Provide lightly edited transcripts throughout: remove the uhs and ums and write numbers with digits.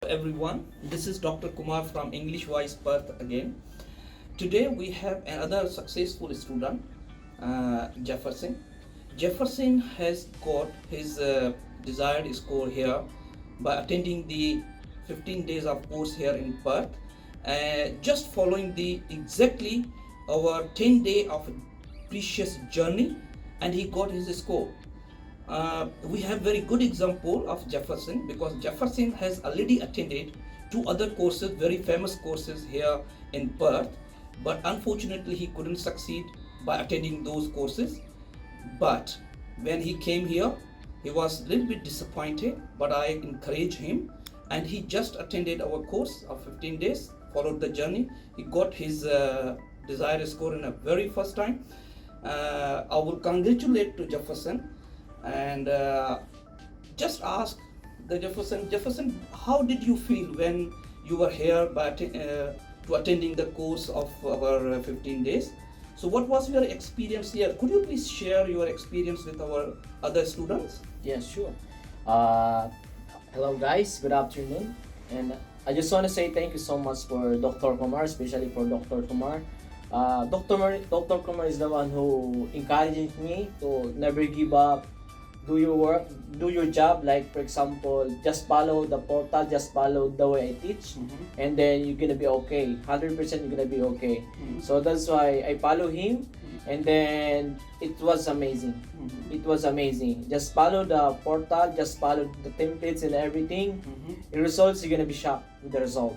everyone, this is Dr. Kumar from EnglishWise Perth again. Today we have another successful student, Jefferson. Jefferson has got his desired score here by attending the 15 days of course here in Perth, just following the exactly our 10 day of precious journey, and he got his score. We have very good example of Jefferson, because Jefferson has already attended two other courses, very famous courses here in Perth, but unfortunately he couldn't succeed by attending those courses. But when he came here, he was a little bit disappointed, but I encouraged him, and he just attended our course of 15 days, followed the journey. He got his desired score in a very first time. I will congratulate to Jefferson, and just ask the Jefferson, how did you feel when you were here to attending the course of our 15 days? So what was your experience here? Could you please share your experience with our other students? Yeah, sure. Hello guys, good afternoon. And I just want to say thank you so much for Dr. Kumar, especially for Dr. Kumar. Dr. Kumar is the one who encouraged me to never give up, do your work, do your job. Like for example, just follow the portal, just follow the way I teach, and then you're gonna be okay. 100% you're gonna be okay. So that's why I follow him, and then it was amazing. It was amazing. Just follow the portal, just follow the templates and everything. The results, you're gonna be shocked with the result.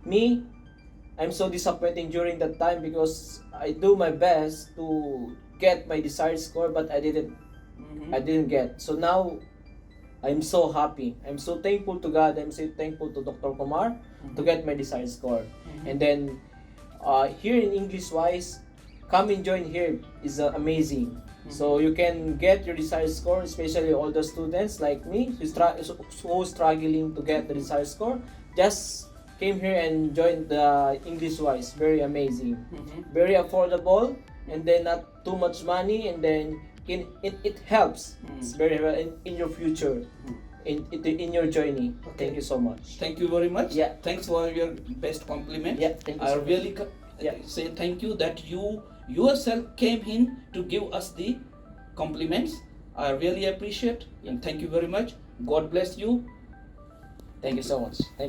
Me, I'm so disappointing during that time because I do my best to get my desired score, but I didn't get. So now I'm so happy. I'm so thankful to God. I'm so thankful to Dr. Kumar to get my desired score. And then here in EnglishWise, come and join here is amazing. So you can get your desired score, especially all the students like me who's struggling to get the desired score. Just came here and joined the EnglishWise. Very amazing, very affordable, and then not too much money, and then it helps. It's very well in your future, in your journey. Okay. Thank you so much. Thank you very much. Yeah. Thanks for your best compliment. Yeah. Thank you. I really say thank you that you yourself came in to give us the compliments. I really appreciate, and thank you very much. God bless you. Thank you so much. Thank you.